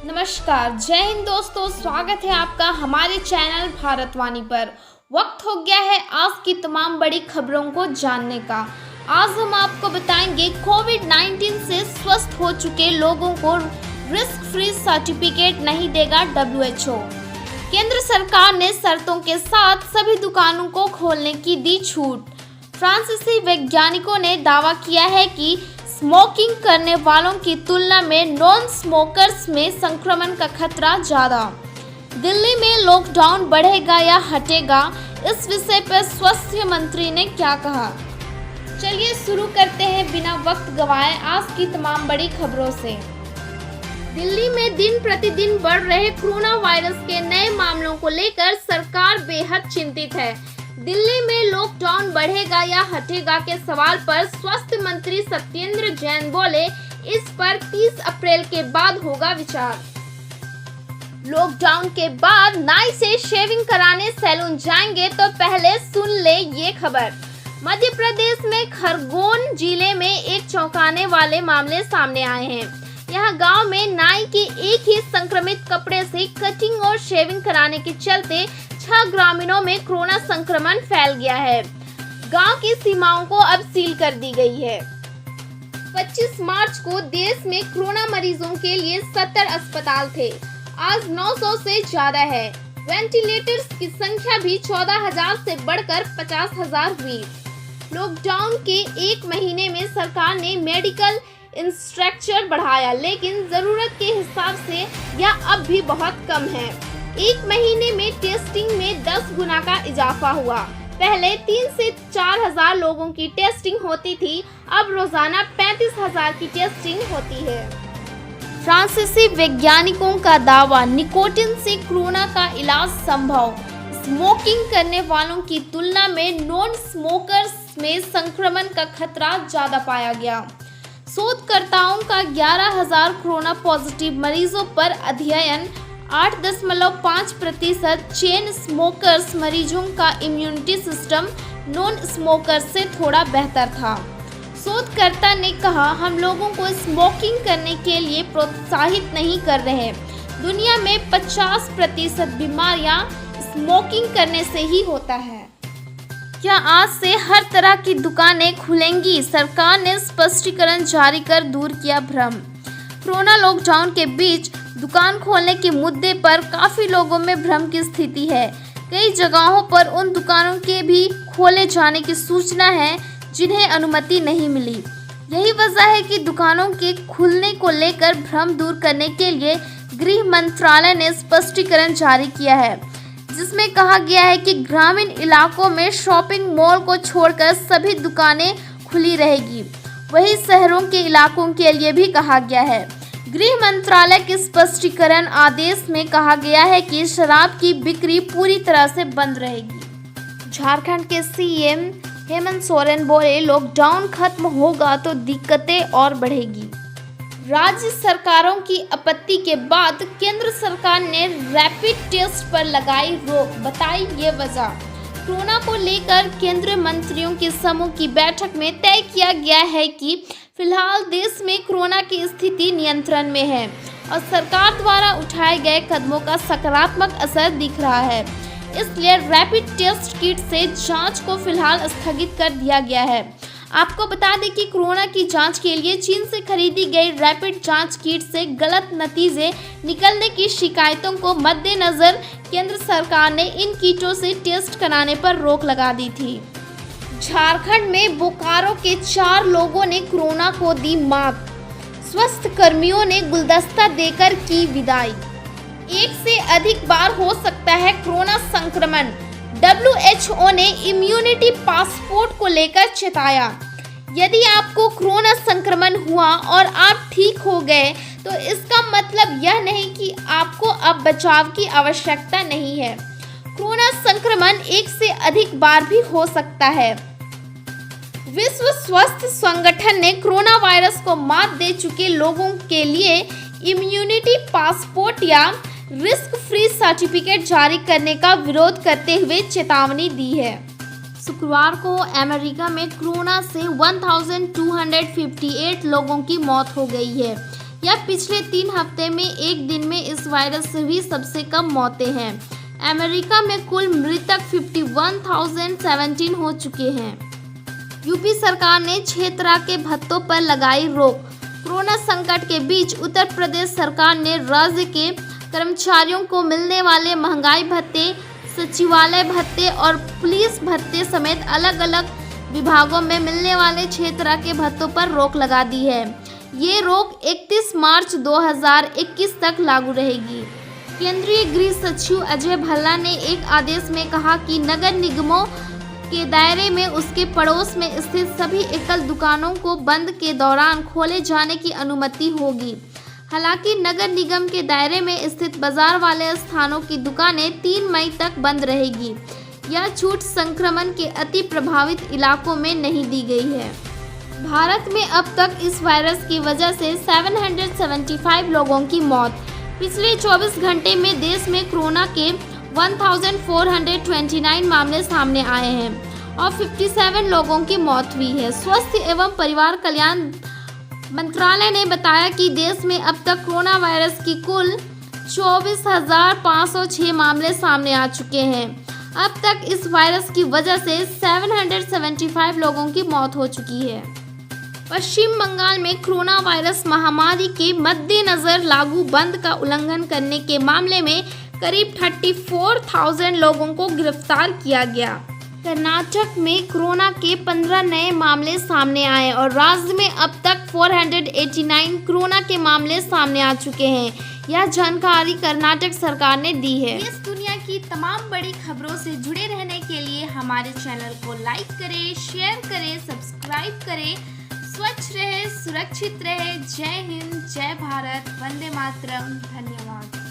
नमस्कार, जय हिंद दोस्तों। स्वागत है आपका हमारे चैनल भारतवाणी पर। वक्त हो गया है आज की तमाम बड़ी खबरों को जानने का। आज हम आपको बताएंगे कोविड-19 से स्वस्थ हो चुके लोगों को रिस्क फ्री सर्टिफिकेट नहीं देगा WHO। केंद्र सरकार ने शर्तों के साथ सभी दुकानों को खोलने की दी छूट। फ्रांसीसी वैज्ञानिकों ने दावा किया है कि स्मोकिंग करने वालों की तुलना में नॉन स्मोकर्स में संक्रमण का खतरा ज़्यादा। दिल्ली में लॉकडाउन बढ़ेगा या हटेगा, इस विषय पर स्वास्थ्य मंत्री ने क्या कहा। चलिए शुरू करते हैं बिना वक्त गवाए आज की तमाम बड़ी खबरों से। दिल्ली में दिन प्रतिदिन बढ़ रहे कोरोना वायरस के नए मामलों को लेकर सरकार बेहद चिंतित है। दिल्ली में लॉकडाउन बढ़ेगा या हटेगा के सवाल पर स्वास्थ्य मंत्री सत्येंद्र जैन बोले, इस पर 30 अप्रैल के बाद होगा विचार। लॉकडाउन के बाद नाई से शेविंग कराने सैलून जाएंगे तो पहले सुन ले ये खबर। मध्य प्रदेश में खरगोन जिले में एक चौंकाने वाले मामले सामने आए हैं। यहाँ गांव में नाई के एक ही संक्रमित कपड़े से कटिंग और शेविंग कराने के चलते 6 ग्रामीणों में कोरोना संक्रमण फैल गया है। गांव की सीमाओं को अब सील कर दी गई है। 25 मार्च को देश में कोरोना मरीजों के लिए 70 अस्पताल थे, आज 900 से ज्यादा है। वेंटिलेटर्स की संख्या भी 14,000 से बढ़कर 50,000 हुई। लॉकडाउन के एक महीने में सरकार ने मेडिकल इंफ्रास्ट्रक्चर बढ़ाया, लेकिन जरूरत के हिसाब से यह अब भी बहुत कम है। एक महीने में टेस्टिंग में 10 गुना का इजाफा हुआ। पहले 3 से 4,000 लोगों की टेस्टिंग होती थी, अब रोजाना 35,000 की टेस्टिंग होती है। फ्रांसीसी वैज्ञानिकों का दावा, निकोटिन से कोरोना का इलाज संभव। स्मोकिंग करने वालों की तुलना में नॉन स्मोकर्स में संक्रमण का खतरा ज्यादा पाया गया। शोधकर्ताओं का 11,000 कोरोना पॉजिटिव मरीजों पर अध्ययन 8.5% चेन स्मोकर्स मरीजों का इम्यूनिटी सिस्टम नॉन स्मोकर्स से थोड़ा बेहतर था। शोधकर्ता ने कहा, हम लोगों को स्मोकिंग करने के लिए प्रोत्साहित नहीं कर रहे। दुनिया में 50% बीमारियां स्मोकिंग करने से ही होता है। क्या आज से हर तरह की दुकानें खुलेंगी? सरकार ने स्पष्टीकरण जारी कर दूर किया भ्रम। कोरोना लॉकडाउन के बीच दुकान खोलने के मुद्दे पर काफी लोगों में भ्रम की स्थिति है। कई जगहों पर उन दुकानों के भी खोले जाने की सूचना है जिन्हें अनुमति नहीं मिली। यही वजह है कि दुकानों के खुलने को लेकर भ्रम दूर करने के लिए गृह मंत्रालय ने स्पष्टीकरण जारी किया है, जिसमें कहा गया है कि ग्रामीण इलाकों में शॉपिंग मॉल को छोड़कर सभी दुकानें खुली रहेगी। वही शहरों के इलाकों के लिए भी कहा गया है। गृह मंत्रालय के स्पष्टीकरण आदेश में कहा गया है कि शराब की बिक्री पूरी तरह से बंद रहेगी। झारखंड के सीएम हेमंत सोरेन बोले, लॉकडाउन खत्म होगा तो दिक्कतें और बढ़ेगी। राज्य सरकारों की आपत्ति के बाद केंद्र सरकार ने रैपिड टेस्ट पर लगाई रोक, बताई ये वजह। कोरोना को लेकर केंद्रीय मंत्रियों के समूह की बैठक में तय किया गया है कि फिलहाल देश में कोरोना की स्थिति नियंत्रण में है और सरकार द्वारा उठाए गए कदमों का सकारात्मक असर दिख रहा है। इसलिए रैपिड टेस्ट किट से जांच को फिलहाल स्थगित कर दिया गया है। आपको बता दें कि कोरोना की जांच के लिए चीन से खरीदी गई रैपिड जांच किट से गलत नतीजे निकलने की शिकायतों को मद्देनजर केंद्र सरकार ने इन किटों से टेस्ट कराने पर रोक लगा दी थी। झारखंड में बोकारो के 4 लोगों ने कोरोना को दी मात। स्वास्थ्य कर्मियों ने गुलदस्ता देकर की विदाई। एक से अधिक बार हो सकता है कोरोना संक्रमण। WHO ने इम्यूनिटी पासपोर्ट को लेकर चेताया। यदि आपको कोरोना संक्रमण हुआ और आप ठीक हो गए तो इसका मतलब यह नहीं कि आपको अब बचाव की आवश्यकता नहीं है। कोरोना संक्रमण एक से अधिक बार भी हो सकता है। विश्व स्वास्थ्य संगठन ने कोरोना वायरस को मात दे चुके लोगों के लिए इम्यूनिटी पासपोर्ट या रिस्क फ्री सर्टिफिकेट जारी करने का विरोध करते हुए चेतावनी दी है। शुक्रवार को अमेरिका में कोरोना से 1258 लोगों की मौत हो गई है। यह पिछले 3 हफ्ते में एक दिन में इस वायरस से हुई सबसे कम मौतें हैं। अमेरिका में कुल मृतक 51,017 हो चुके हैं। यूपी सरकार ने 6 तरह के भत्तों पर लगाई रोक। कोरोना संकट के बीच उत्तर प्रदेश सरकार ने राज्य के कर्मचारियों को मिलने वाले महंगाई भत्ते, सचिवालय भत्ते और पुलिस भत्ते समेत अलग अलग विभागों में मिलने वाले 6 तरह के भत्तों पर रोक लगा दी है। ये रोक 31 मार्च 2021 तक लागू रहेगी। केंद्रीय गृह सचिव अजय भल्ला ने एक आदेश में कहा कि नगर निगमों के दायरे में उसके पड़ोस में स्थित सभी एकल दुकानों को बंद के दौरान खोले जाने की अनुमति होगी। हालांकि नगर निगम के दायरे में स्थित बाजार वाले स्थानों की दुकानें 3 मई तक बंद रहेगी। यह छूट संक्रमण के अति प्रभावित इलाकों में नहीं दी गई है। भारत में अब तक इस वायरस की वजह से 775 लोगों की मौत। पिछले 24 घंटे में देश में कोरोना के 1429 मामले सामने आए हैं और 57 लोगों की मौत हुई है। स्वास्थ्य एवं परिवार कल्याण मंत्रालय ने बताया कि देश में अब तक कोरोना वायरस की कुल 24,506 मामले सामने आ चुके हैं। अब तक इस वायरस की वजह से 775 लोगों की मौत हो चुकी है। पश्चिम बंगाल में कोरोना वायरस महामारी के मद्देनजर लागू बंद का उल्लंघन करने के मामले में करीब 34,000 लोगों को गिरफ्तार किया गया। कर्नाटक में कोरोना के 15 नए मामले सामने आए और राज्य में अब तक 489 कोरोना के मामले सामने आ चुके हैं। यह जानकारी कर्नाटक सरकार ने दी है। इस दुनिया की तमाम बड़ी खबरों से जुड़े रहने के लिए हमारे चैनल को लाइक करें, शेयर करें, सब्सक्राइब करें। स्वच्छ रहे, सुरक्षित रहे। जय हिंद, जय भारत, वंदे मातरम। धन्यवाद।